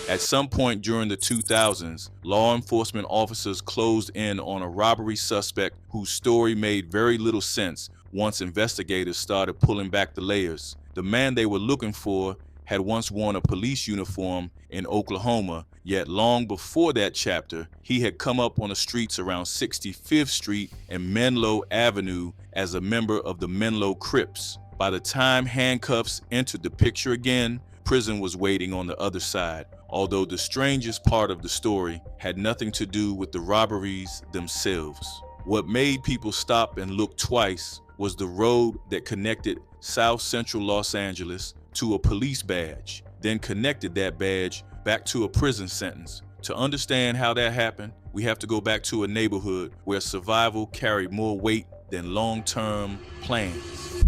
At some point during the 2000s, law enforcement officers closed in on a robbery suspect whose story made very little sense once investigators started pulling back the layers. The man they were looking for had once worn a police uniform in Oklahoma, yet long before that chapter, he had come up on the streets around 65th Street and Menlo Avenue as a member of the Menlo Crips. By the time handcuffs entered the picture again, prison was waiting on the other side, although the strangest part of the story had nothing to do with the robberies themselves. What made people stop and look twice was the road that connected South Central Los Angeles to a police badge, then connected that badge back to a prison sentence. To understand how that happened, we have to go back to a neighborhood where survival carried more weight than long-term plans.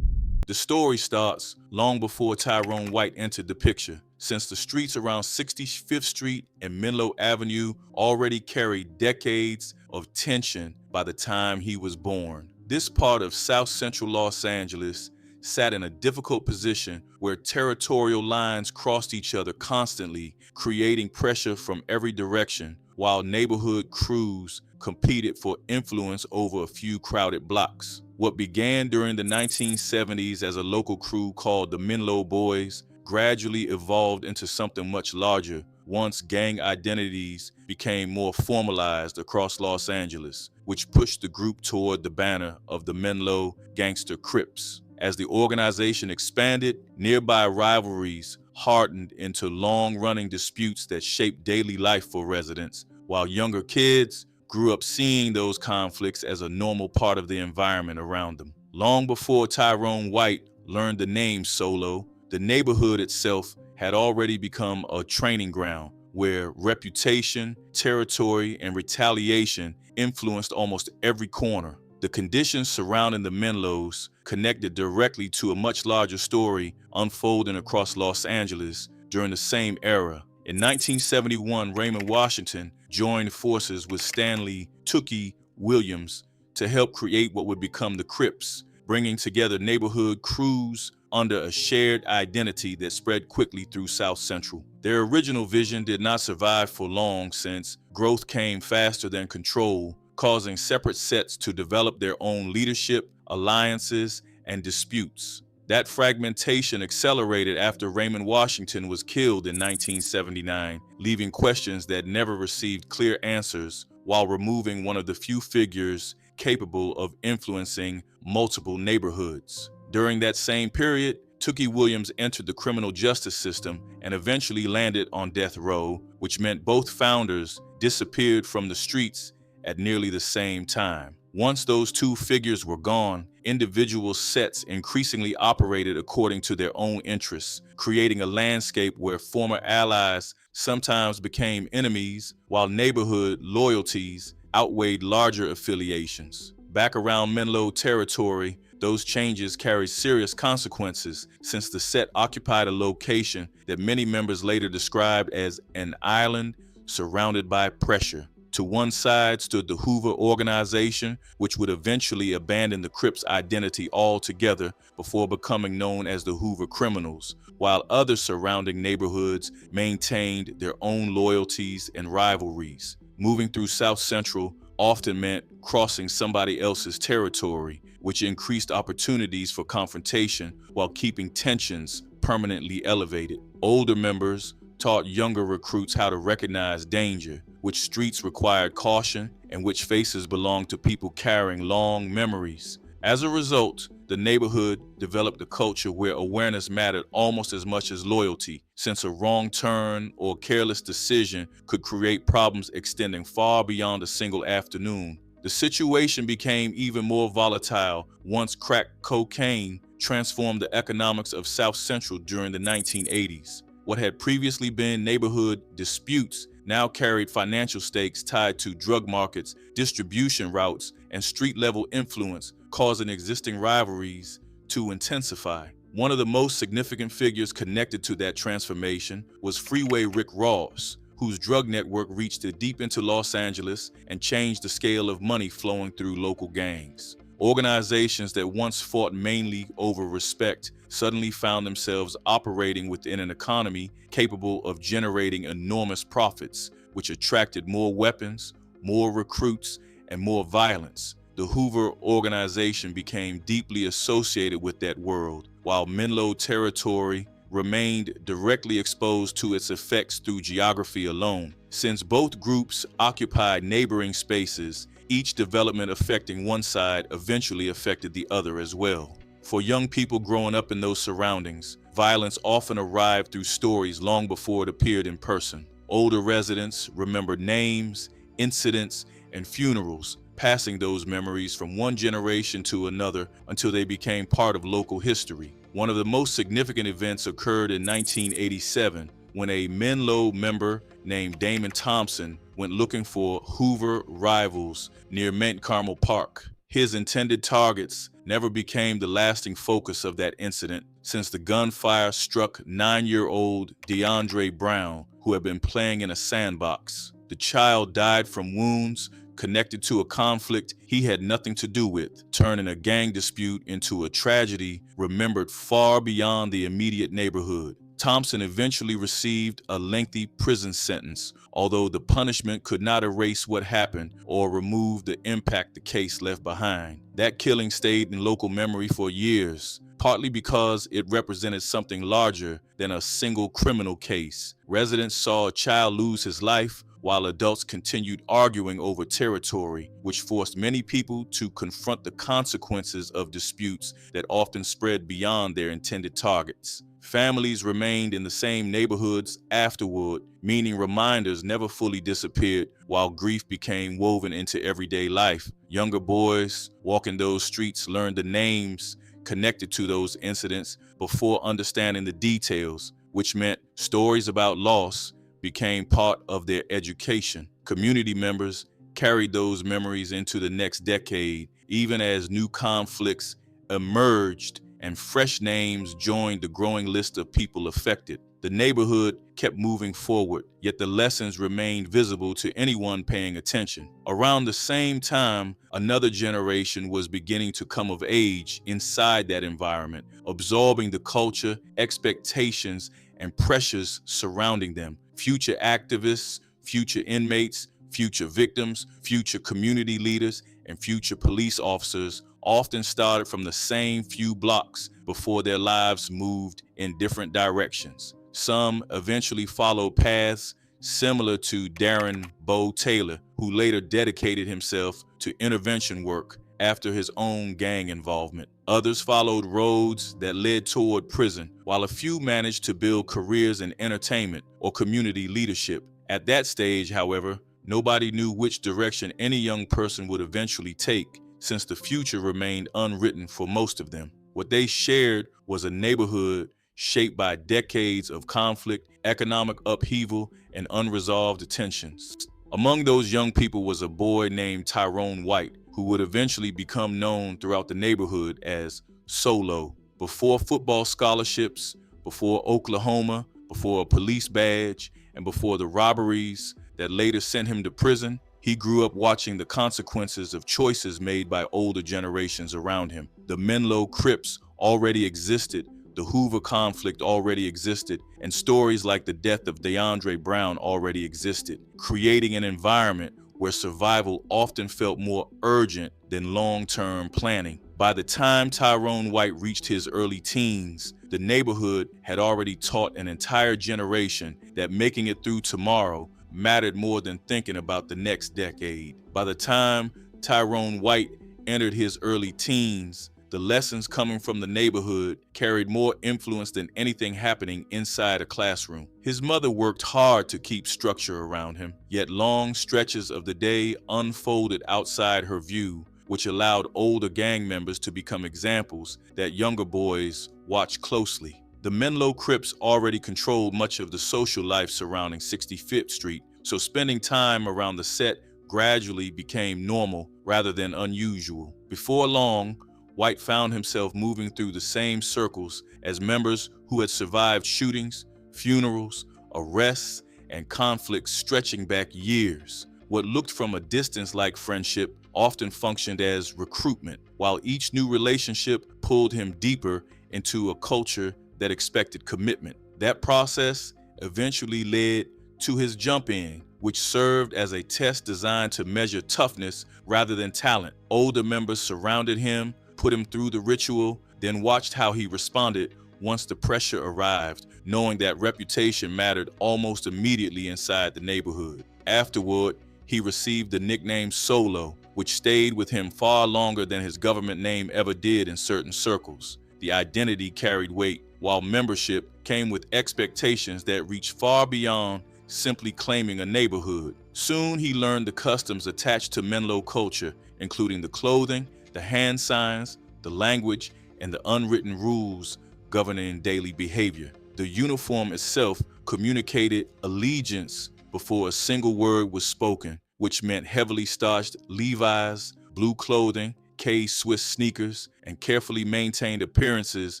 The story starts long before Tyrone White entered the picture, since the streets around 65th Street and Menlo Avenue already carried decades of tension by the time he was born. This part of South Central Los Angeles sat in a difficult position where territorial lines crossed each other constantly, creating pressure from every direction, while neighborhood crews competed for influence over a few crowded blocks. What began during the 1970s as a local crew called the Menlo Boys gradually evolved into something much larger once gang identities became more formalized across Los Angeles, which pushed the group toward the banner of the Menlo Gangster Crips. As the organization expanded, nearby rivalries hardened into long-running disputes that shaped daily life for residents, while younger kids grew up seeing those conflicts as a normal part of the environment around them. Long before Tyrone White learned the name Solo, the neighborhood itself had already become a training ground where reputation, territory, and retaliation influenced almost every corner. The conditions surrounding the Menlos connected directly to a much larger story unfolding across Los Angeles during the same era. In 1971, Raymond Washington joined forces with Stanley Tookie Williams to help create what would become the Crips, bringing together neighborhood crews under a shared identity that spread quickly through South Central. Their original vision did not survive for long since growth came faster than control, causing separate sets to develop their own leadership, alliances, and disputes. That fragmentation accelerated after Raymond Washington was killed in 1979, leaving questions that never received clear answers while removing one of the few figures capable of influencing multiple neighborhoods. During that same period, Tookie Williams entered the criminal justice system and eventually landed on death row, which meant both founders disappeared from the streets at nearly the same time. Once those two figures were gone, individual sets increasingly operated according to their own interests, creating a landscape where former allies sometimes became enemies, while neighborhood loyalties outweighed larger affiliations. Back around Menlo territory, those changes carried serious consequences since the set occupied a location that many members later described as an island surrounded by pressure. To one side stood the Hoover organization, which would eventually abandon the Crips' identity altogether before becoming known as the Hoover Criminals, while other surrounding neighborhoods maintained their own loyalties and rivalries. Moving through South Central often meant crossing somebody else's territory, which increased opportunities for confrontation while keeping tensions permanently elevated. Older members taught younger recruits how to recognize danger, which streets required caution, and which faces belonged to people carrying long memories. As a result, the neighborhood developed a culture where awareness mattered almost as much as loyalty, since a wrong turn or careless decision could create problems extending far beyond a single afternoon. The situation became even more volatile once crack cocaine transformed the economics of South Central during the 1980s. What had previously been neighborhood disputes now carried financial stakes tied to drug markets, distribution routes, and street-level influence, causing existing rivalries to intensify. One of the most significant figures connected to that transformation was Freeway Rick Ross, whose drug network reached deep into Los Angeles and changed the scale of money flowing through local gangs. Organizations that once fought mainly over respect suddenly found themselves operating within an economy capable of generating enormous profits, which attracted more weapons, more recruits, and more violence. The Hoover organization became deeply associated with that world, while Menlo territory remained directly exposed to its effects through geography alone. Since both groups occupied neighboring spaces, each development affecting one side eventually affected the other as well. For young people growing up in those surroundings, violence often arrived through stories long before it appeared in person. Older residents remembered names, incidents, and funerals, passing those memories from one generation to another until they became part of local history. One of the most significant events occurred in 1987 when a Menlo member named Damon Thompson went looking for Hoover rivals near Mount Carmel Park. His intended targets never became the lasting focus of that incident, since the gunfire struck 9-year-old DeAndre Brown, who had been playing in a sandbox. The child died from wounds connected to a conflict he had nothing to do with, turning a gang dispute into a tragedy remembered far beyond the immediate neighborhood. Thompson eventually received a lengthy prison sentence, although the punishment could not erase what happened or remove the impact the case left behind. That killing stayed in local memory for years, partly because it represented something larger than a single criminal case. Residents saw a child lose his life, while adults continued arguing over territory, which forced many people to confront the consequences of disputes that often spread beyond their intended targets. Families remained in the same neighborhoods afterward, meaning reminders never fully disappeared, while grief became woven into everyday life. Younger boys walking those streets learned the names connected to those incidents before understanding the details, which meant stories about loss became part of their education. Community members carried those memories into the next decade, even as new conflicts emerged and fresh names joined the growing list of people affected. The neighborhood kept moving forward, yet the lessons remained visible to anyone paying attention. Around the same time, another generation was beginning to come of age inside that environment, absorbing the culture, expectations, and pressures surrounding them. Future activists, future inmates, future victims, future community leaders, and future police officers often started from the same few blocks before their lives moved in different directions. Some eventually followed paths similar to Darren Bo Taylor, who later dedicated himself to intervention work after his own gang involvement. Others followed roads that led toward prison, while a few managed to build careers in entertainment or community leadership. At that stage, however, nobody knew which direction any young person would eventually take, since the future remained unwritten for most of them. What they shared was a neighborhood shaped by decades of conflict, economic upheaval, and unresolved tensions. Among those young people was a boy named Tyrone White, who would eventually become known throughout the neighborhood as Solo. Before football scholarships, before Oklahoma, before a police badge, and before the robberies that later sent him to prison, he grew up watching the consequences of choices made by older generations around him. The Menlo Crips already existed, the Hoover conflict already existed, and stories like the death of DeAndre Brown already existed, creating an environment where survival often felt more urgent than long-term planning. By the time Tyrone White reached his early teens, the neighborhood had already taught an entire generation that making it through tomorrow mattered more than thinking about the next decade. By the time Tyrone White entered his early teens, the lessons coming from the neighborhood carried more influence than anything happening inside a classroom. His mother worked hard to keep structure around him, yet long stretches of the day unfolded outside her view, which allowed older gang members to become examples that younger boys watched closely. The Menlo Crips already controlled much of the social life surrounding 65th Street, so spending time around the set gradually became normal rather than unusual. Before long, White found himself moving through the same circles as members who had survived shootings, funerals, arrests, and conflicts stretching back years. What looked from a distance like friendship often functioned as recruitment, while each new relationship pulled him deeper into a culture that expected commitment. That process eventually led to his jump in, which served as a test designed to measure toughness rather than talent. Older members surrounded him, put him through the ritual, then watched how he responded once the pressure arrived, knowing that reputation mattered almost immediately inside the neighborhood. Afterward, he received the nickname Solo, which stayed with him far longer than his government name ever did in certain circles. The identity carried weight, while membership came with expectations that reached far beyond simply claiming a neighborhood. Soon he learned the customs attached to Menlo culture, including the clothing, the hand signs, the language, and the unwritten rules governing daily behavior. The uniform itself communicated allegiance before a single word was spoken, which meant heavily starched Levi's, blue clothing, K-Swiss sneakers, and carefully maintained appearances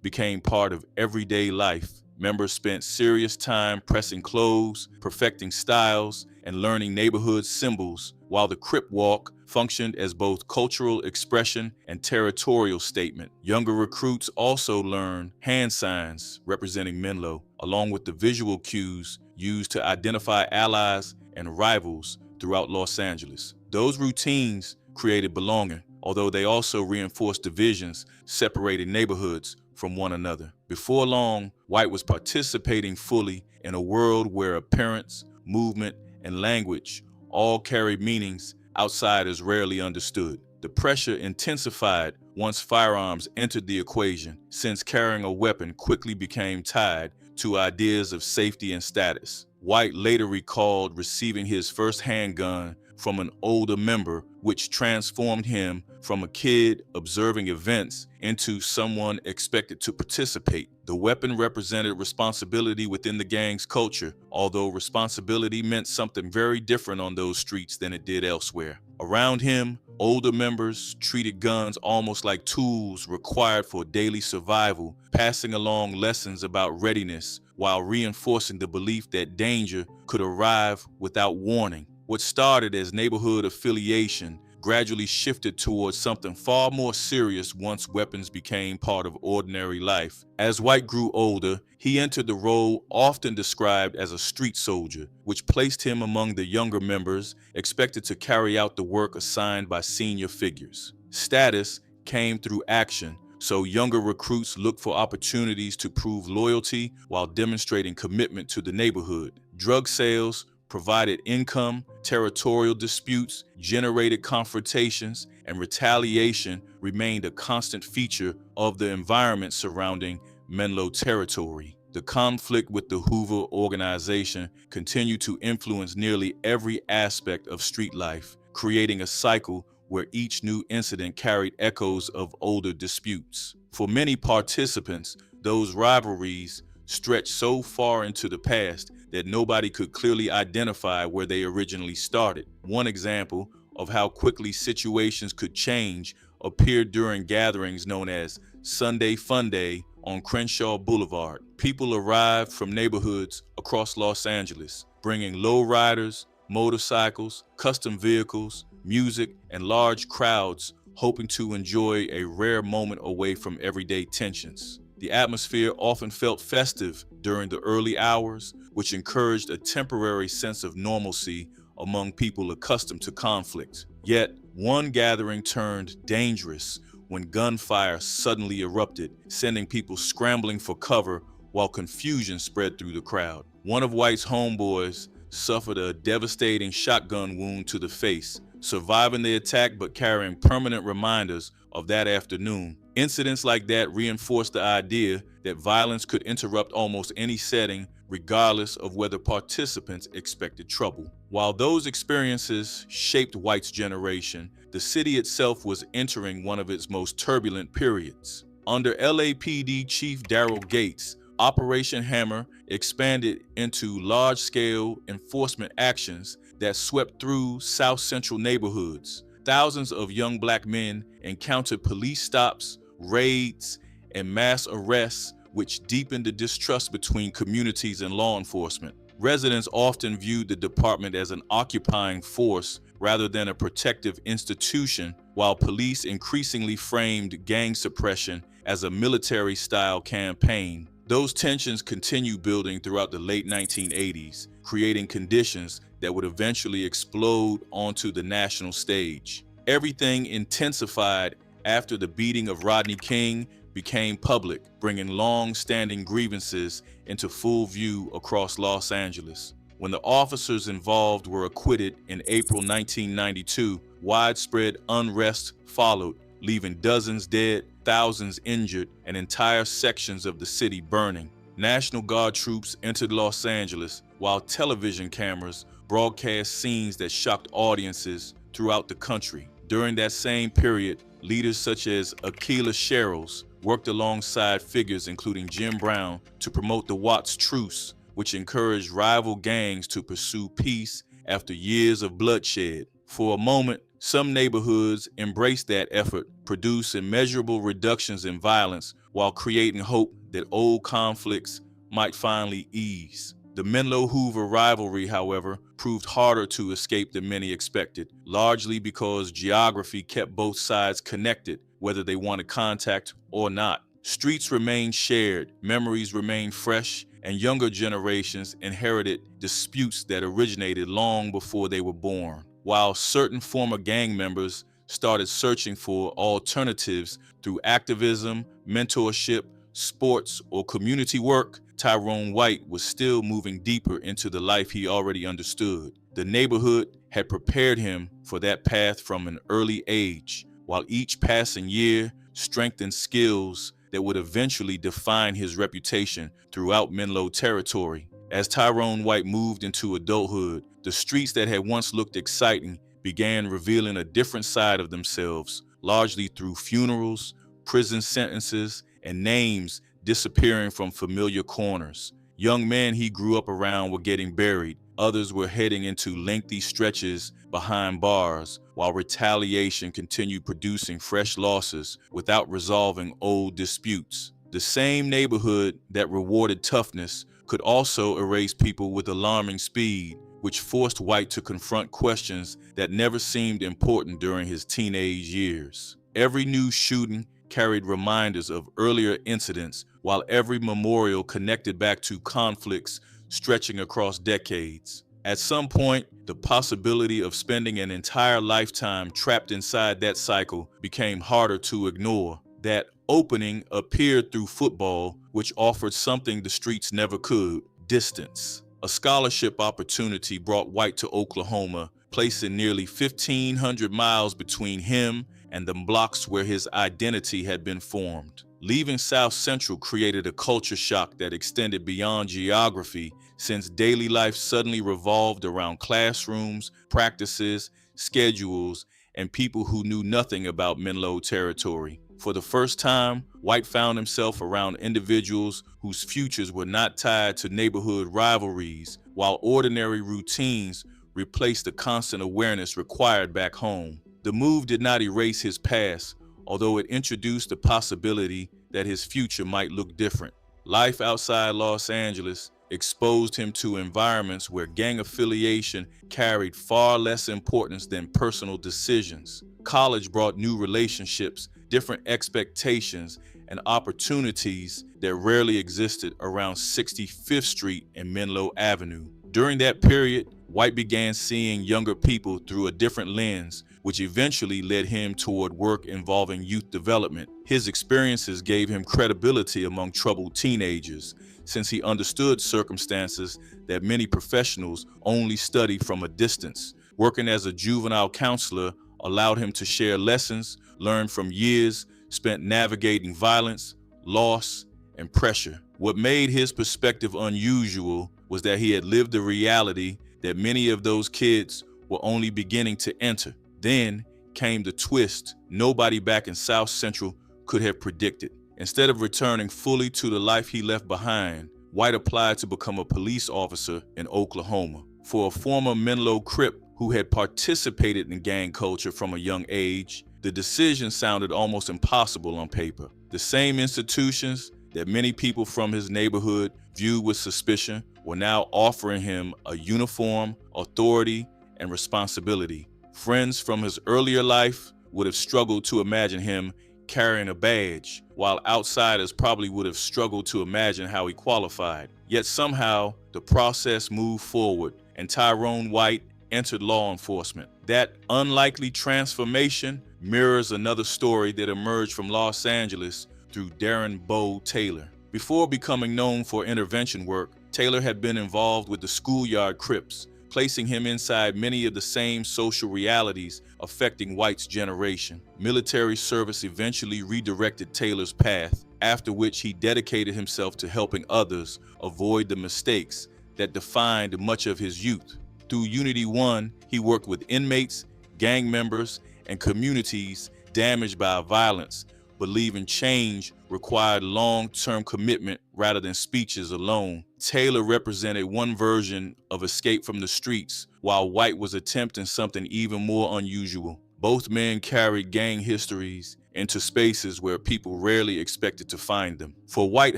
became part of everyday life. Members spent serious time pressing clothes, perfecting styles, and learning neighborhood symbols, while the Crip Walk functioned as both cultural expression and territorial statement. Younger recruits also learned hand signs representing Menlo, along with the visual cues used to identify allies and rivals throughout Los Angeles. Those routines created belonging, although they also reinforced divisions separating neighborhoods from one another. Before long, White was participating fully in a world where appearance, movement, and language all carried meanings outsiders rarely understood. The pressure intensified once firearms entered the equation, since carrying a weapon quickly became tied to ideas of safety and status. White later recalled receiving his first handgun from an older member, which transformed him from a kid observing events into someone expected to participate. The weapon represented responsibility within the gang's culture, although responsibility meant something very different on those streets than it did elsewhere. Around him, older members treated guns almost like tools required for daily survival, passing along lessons about readiness while reinforcing the belief that danger could arrive without warning. What started as neighborhood affiliation gradually shifted towards something far more serious once weapons became part of ordinary life. As White grew older, he entered the role often described as a street soldier, which placed him among the younger members expected to carry out the work assigned by senior figures. Status came through action, so younger recruits looked for opportunities to prove loyalty while demonstrating commitment to the neighborhood. Drug sales provided income, territorial disputes generated confrontations, and retaliation remained a constant feature of the environment surrounding Menlo territory. The conflict with the Hoover organization continued to influence nearly every aspect of street life, creating a cycle where each new incident carried echoes of older disputes. For many participants, those rivalries stretched so far into the past that nobody could clearly identify where they originally started. One example of how quickly situations could change appeared during gatherings known as Sunday Fun Day on Crenshaw Boulevard. People arrived from neighborhoods across Los Angeles, bringing lowriders, motorcycles, custom vehicles, music, and large crowds, hoping to enjoy a rare moment away from everyday tensions. The atmosphere often felt festive during the early hours, which encouraged a temporary sense of normalcy among people accustomed to conflict. Yet, one gathering turned dangerous when gunfire suddenly erupted, sending people scrambling for cover while confusion spread through the crowd. One of White's homeboys suffered a devastating shotgun wound to the face, surviving the attack but carrying permanent reminders of that afternoon. Incidents like that reinforced the idea that violence could interrupt almost any setting, regardless of whether participants expected trouble. While those experiences shaped White's generation, the city itself was entering one of its most turbulent periods. Under LAPD Chief Daryl Gates, Operation Hammer expanded into large-scale enforcement actions that swept through South Central neighborhoods. Thousands of young black men encountered police stops, raids, and mass arrests, which deepened the distrust between communities and law enforcement. Residents often viewed the department as an occupying force rather than a protective institution, while police increasingly framed gang suppression as a military-style campaign. Those tensions continued building throughout the late 1980s, creating conditions that would eventually explode onto the national stage. Everything intensified after the beating of Rodney King became public, bringing long-standing grievances into full view across Los Angeles. When the officers involved were acquitted in April 1992, widespread unrest followed, leaving dozens dead, thousands injured, and entire sections of the city burning. National Guard troops entered Los Angeles, while television cameras broadcast scenes that shocked audiences throughout the country. During that same period, leaders such as Aquila Sherrills worked alongside figures including Jim Brown to promote the Watts Truce, which encouraged rival gangs to pursue peace after years of bloodshed. For a moment, some neighborhoods embraced that effort, produced immeasurable reductions in violence while creating hope that old conflicts might finally ease. The Menlo-Hoover rivalry, however, proved harder to escape than many expected, largely because geography kept both sides connected, whether they wanted contact or not. Streets remained shared, memories remained fresh, and younger generations inherited disputes that originated long before they were born. While certain former gang members started searching for alternatives through activism, mentorship, sports, or community work, Tyrone White was still moving deeper into the life he already understood. The neighborhood had prepared him for that path from an early age, while each passing year strengthened skills that would eventually define his reputation throughout Menlo territory. As Tyrone White moved into adulthood, the streets that had once looked exciting began revealing a different side of themselves, largely through funerals, prison sentences, and names disappearing from familiar corners. Young men he grew up around were getting buried. Others were heading into lengthy stretches behind bars, while retaliation continued producing fresh losses without resolving old disputes. The same neighborhood that rewarded toughness could also erase people with alarming speed, which forced White to confront questions that never seemed important during his teenage years. Every new shooting carried reminders of earlier incidents, while every memorial connected back to conflicts stretching across decades. At some point, the possibility of spending an entire lifetime trapped inside that cycle became harder to ignore. That opening appeared through football, which offered something the streets never could: distance. A scholarship opportunity brought White to Oklahoma, placing nearly 1,500 miles between him and the blocks where his identity had been formed. Leaving South Central created a culture shock that extended beyond geography, since daily life suddenly revolved around classrooms, practices, schedules, and people who knew nothing about Menlo territory. For the first time, White found himself around individuals whose futures were not tied to neighborhood rivalries, while ordinary routines replaced the constant awareness required back home. The move did not erase his past, although it introduced the possibility that his future might look different. Life outside Los Angeles exposed him to environments where gang affiliation carried far less importance than personal decisions. College brought new relationships, different expectations, and opportunities that rarely existed around 65th Street and Menlo Avenue. During that period, White began seeing younger people through a different lens, which eventually led him toward work involving youth development. His experiences gave him credibility among troubled teenagers, since he understood circumstances that many professionals only study from a distance. Working as a juvenile counselor allowed him to share lessons learned from years spent navigating violence, loss, and pressure. What made his perspective unusual was that he had lived a reality that many of those kids were only beginning to enter. Then came the twist nobody back in South Central could have predicted. Instead of returning fully to the life he left behind, White applied to become a police officer in Oklahoma. For a former Menlo Crip who had participated in gang culture from a young age, the decision sounded almost impossible on paper. The same institutions that many people from his neighborhood viewed with suspicion were now offering him a uniform, authority, and responsibility. Friends from his earlier life would have struggled to imagine him carrying a badge, while outsiders probably would have struggled to imagine how he qualified. Yet somehow, the process moved forward, and Tyrone White entered law enforcement. That unlikely transformation mirrors another story that emerged from Los Angeles through Darren Bo Taylor. Before becoming known for intervention work, Taylor had been involved with the Schoolyard Crips, placing him inside many of the same social realities affecting White's generation. Military service eventually redirected Taylor's path, after which he dedicated himself to helping others avoid the mistakes that defined much of his youth. Through Unity 1, he worked with inmates, gang members, and communities damaged by violence, believing change required long-term commitment rather than speeches alone. Taylor represented one version of escape from the streets, while White was attempting something even more unusual. Both men carried gang histories into spaces where people rarely expected to find them. For White,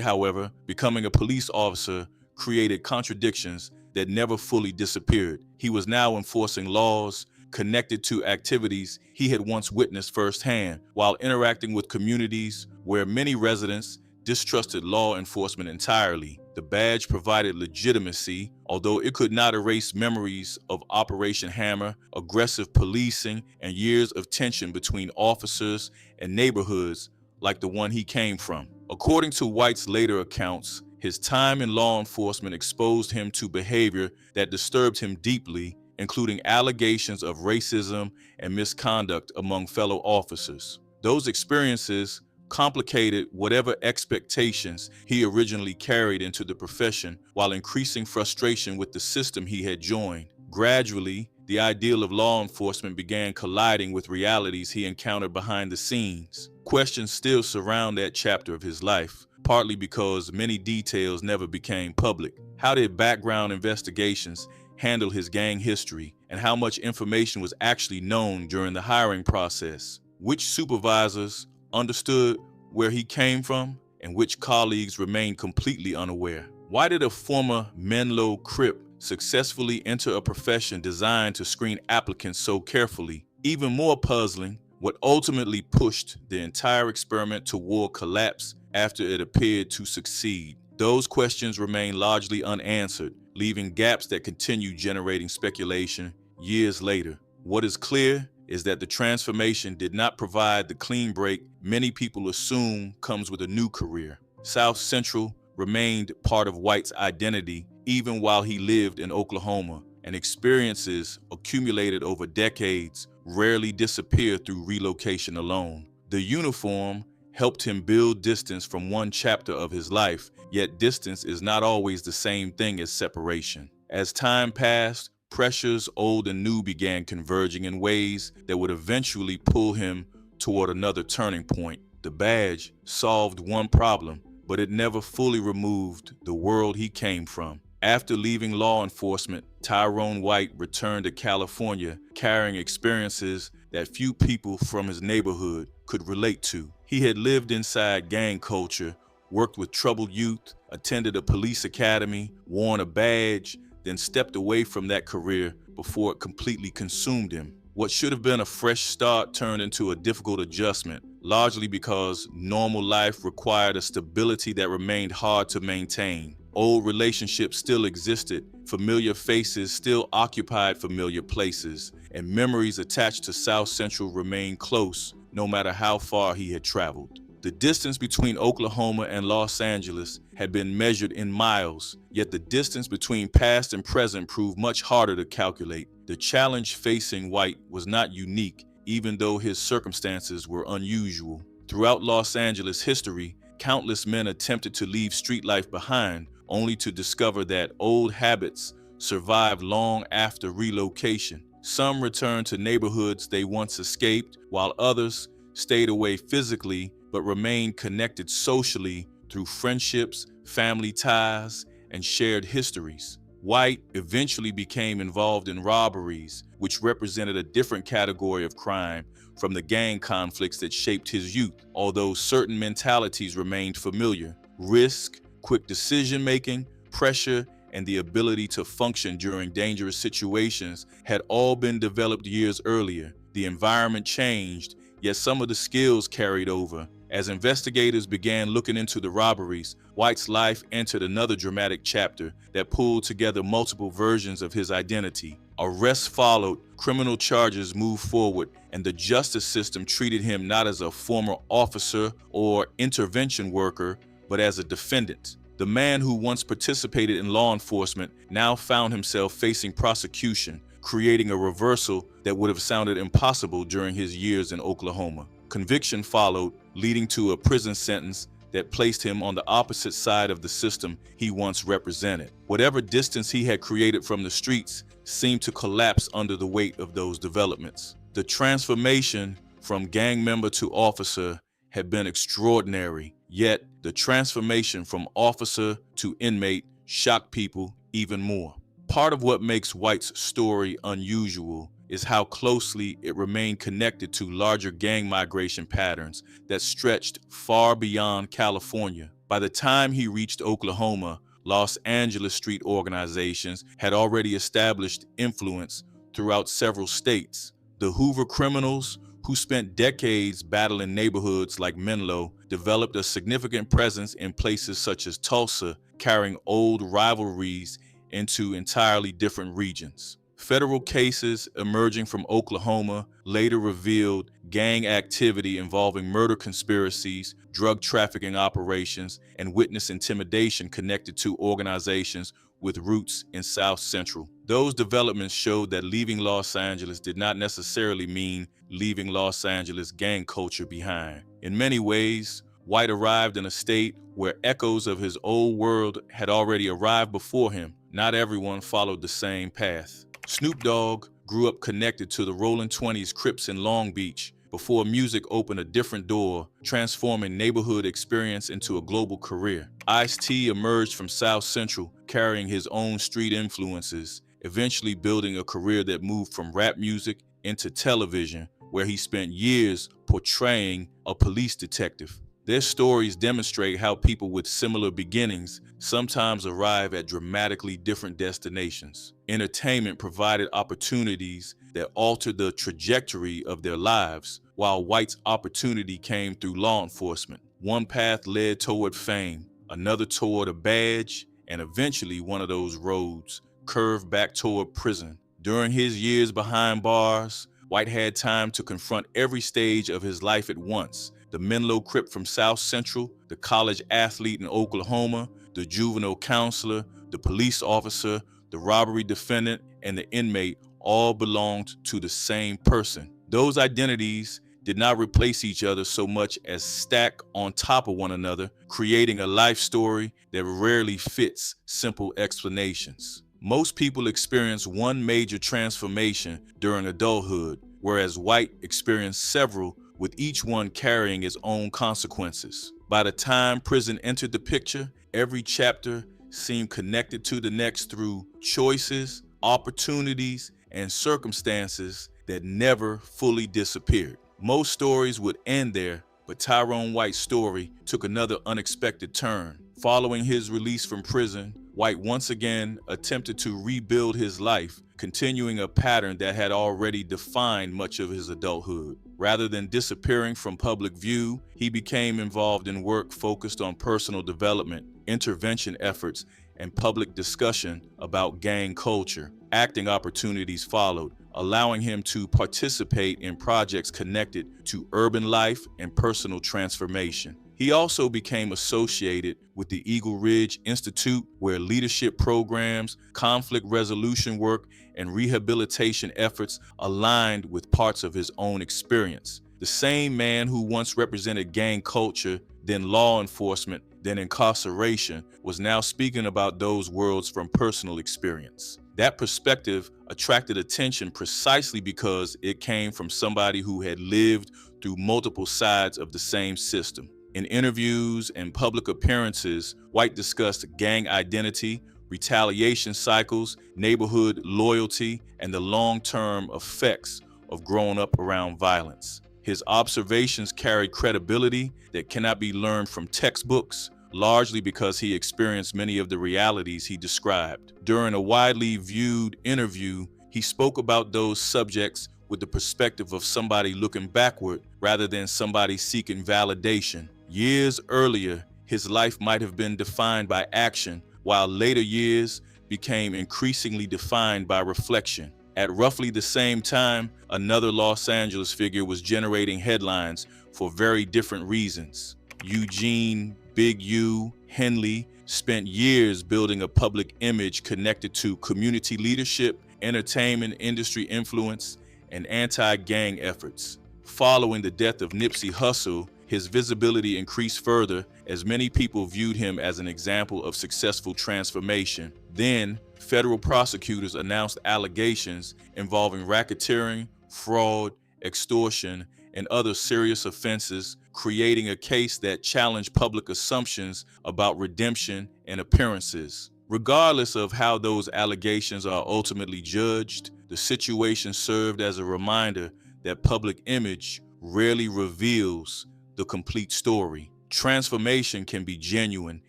however, becoming a police officer created contradictions that never fully disappeared. He was now enforcing laws connected to activities he had once witnessed firsthand, while interacting with communities where many residents distrusted law enforcement entirely. The badge provided legitimacy, although it could not erase memories of Operation Hammer, aggressive policing, and years of tension between officers and neighborhoods like the one he came from. According to White's later accounts, his time in law enforcement exposed him to behavior that disturbed him deeply, including allegations of racism and misconduct among fellow officers. Those experiences complicated whatever expectations he originally carried into the profession, while increasing frustration with the system he had joined. Gradually, the ideal of law enforcement began colliding with realities he encountered behind the scenes. Questions still surround that chapter of his life, partly because many details never became public. How did background investigations handle his gang history, and how much information was actually known during the hiring process? Which supervisors understood where he came from, and which colleagues remained completely unaware? Why did a former Menlo Crip successfully enter a profession designed to screen applicants so carefully? Even more puzzling, what ultimately pushed the entire experiment toward collapse after it appeared to succeed? Those questions remain largely unanswered, leaving gaps that continue generating speculation years later. What is clear is that the transformation did not provide the clean break many people assume comes with a new career. South Central remained part of White's identity even while he lived in Oklahoma, and experiences accumulated over decades rarely disappear through relocation alone. The uniform helped him build distance from one chapter of his life, yet distance is not always the same thing as separation. As time passed, pressures old and new began converging in ways that would eventually pull him toward another turning point. The badge solved one problem, but it never fully removed the world he came from. After leaving law enforcement, Tyrone White returned to California carrying experiences that few people from his neighborhood could relate to. He had lived inside gang culture, worked with troubled youth, attended a police academy, worn a badge, then stepped away from that career before it completely consumed him. What should have been a fresh start turned into a difficult adjustment, largely because normal life required a stability that remained hard to maintain. Old relationships still existed, familiar faces still occupied familiar places, and memories attached to South Central remained close, no matter how far he had traveled. The distance between Oklahoma and Los Angeles had been measured in miles, yet the distance between past and present proved much harder to calculate. The challenge facing White was not unique, even though his circumstances were unusual. Throughout Los Angeles history, countless men attempted to leave street life behind, only to discover that old habits survived long after relocation. Some returned to neighborhoods they once escaped, while others stayed away physically but remained connected socially through friendships, family ties, and shared histories. White eventually became involved in robberies, which represented a different category of crime from the gang conflicts that shaped his youth, although certain mentalities remained familiar. Risk, quick decision-making, pressure, and the ability to function during dangerous situations had all been developed years earlier. The environment changed, yet some of the skills carried over. As investigators began looking into the robberies, White's life entered another dramatic chapter that pulled together multiple versions of his identity. Arrests followed, criminal charges moved forward, and the justice system treated him not as a former officer or intervention worker, but as a defendant. The man who once participated in law enforcement now found himself facing prosecution, creating a reversal that would have sounded impossible during his years in Oklahoma. Conviction followed, leading to a prison sentence that placed him on the opposite side of the system he once represented. Whatever distance he had created from the streets seemed to collapse under the weight of those developments. The transformation from gang member to officer had been extraordinary, yet the transformation from officer to inmate shocked people even more. Part of what makes White's story unusual is how closely it remained connected to larger gang migration patterns that stretched far beyond California. By the time he reached Oklahoma, Los Angeles street organizations had already established influence throughout several states. The Hoover criminals, who spent decades battling neighborhoods like Menlo, developed a significant presence in places such as Tulsa, carrying old rivalries into entirely different regions. Federal cases emerging from Oklahoma later revealed gang activity involving murder conspiracies, drug trafficking operations, and witness intimidation connected to organizations with roots in South Central. Those developments showed that leaving Los Angeles did not necessarily mean leaving Los Angeles gang culture behind. In many ways, White arrived in a state where echoes of his old world had already arrived before him. Not everyone followed the same path. Snoop Dogg grew up connected to the Rolling 20s Crips in Long Beach before music opened a different door, transforming neighborhood experience into a global career. Ice-T emerged from South Central, carrying his own street influences, eventually building a career that moved from rap music into television, where he spent years portraying a police detective. Their stories demonstrate how people with similar beginnings sometimes arrive at dramatically different destinations. Entertainment provided opportunities that altered the trajectory of their lives, while White's opportunity came through law enforcement. One path led toward fame, another toward a badge, and eventually one of those roads curved back toward prison. During his years behind bars, White had time to confront every stage of his life at once. The Menlo Crip from South Central, the college athlete in Oklahoma, the juvenile counselor, the police officer, the robbery defendant, and the inmate all belonged to the same person. Those identities did not replace each other so much as stack on top of one another, creating a life story that rarely fits simple explanations. Most people experience one major transformation during adulthood, whereas White experienced several, with each one carrying its own consequences. By the time prison entered the picture, every chapter seemed connected to the next through choices, opportunities, and circumstances that never fully disappeared. Most stories would end there, but Tyrone White's story took another unexpected turn. Following his release from prison, White once again attempted to rebuild his life, continuing a pattern that had already defined much of his adulthood. Rather than disappearing from public view, he became involved in work focused on personal development, intervention efforts, and public discussion about gang culture. Acting opportunities followed, allowing him to participate in projects connected to urban life and personal transformation. He also became associated with the Eagle Ridge Institute, where leadership programs, conflict resolution work, and rehabilitation efforts aligned with parts of his own experience. The same man who once represented gang culture, then law enforcement, then incarceration, was now speaking about those worlds from personal experience. That perspective attracted attention precisely because it came from somebody who had lived through multiple sides of the same system. In interviews and public appearances, White discussed gang identity, retaliation cycles, neighborhood loyalty, and the long-term effects of growing up around violence. His observations carried credibility that cannot be learned from textbooks, largely because he experienced many of the realities he described. During a widely viewed interview, he spoke about those subjects with the perspective of somebody looking backward rather than somebody seeking validation. Years earlier, his life might have been defined by action, while later years became increasingly defined by reflection. At roughly the same time, another Los Angeles figure was generating headlines for very different reasons. Eugene Big U Henley spent years building a public image connected to community leadership, entertainment industry influence, and anti-gang efforts. Following the death of Nipsey Hussle, his visibility increased further as many people viewed him as an example of successful transformation. Then, federal prosecutors announced allegations involving racketeering, fraud, extortion, and other serious offenses, creating a case that challenged public assumptions about redemption and appearances. Regardless of how those allegations are ultimately judged, the situation served as a reminder that public image rarely reveals the complete story. Transformation can be genuine,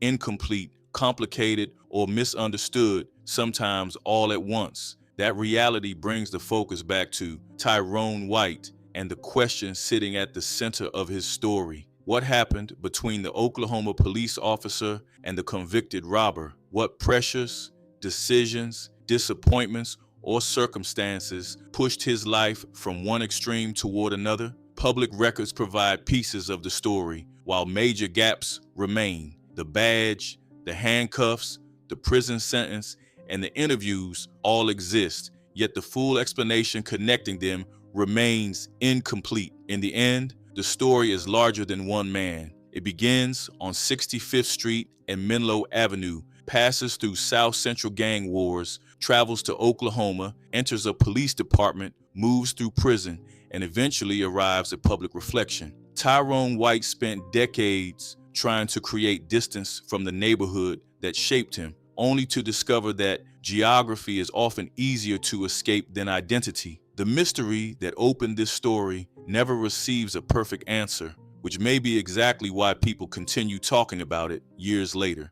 incomplete, complicated, or misunderstood, sometimes all at once. That reality brings the focus back to Tyrone White and the question sitting at the center of his story. What happened between the Oklahoma police officer and the convicted robber? What pressures, decisions, disappointments, or circumstances pushed his life from one extreme toward another? Public records provide pieces of the story, while major gaps remain. The badge, the handcuffs, the prison sentence, and the interviews all exist, yet the full explanation connecting them remains incomplete. In the end, the story is larger than one man. It begins on 65th Street and Menlo Avenue, passes through South Central gang wars, travels to Oklahoma, enters a police department, moves through prison, and eventually arrives at public reflection. Tyrone White spent decades trying to create distance from the neighborhood that shaped him, only to discover that geography is often easier to escape than identity. The mystery that opened this story never receives a perfect answer, which may be exactly why people continue talking about it years later.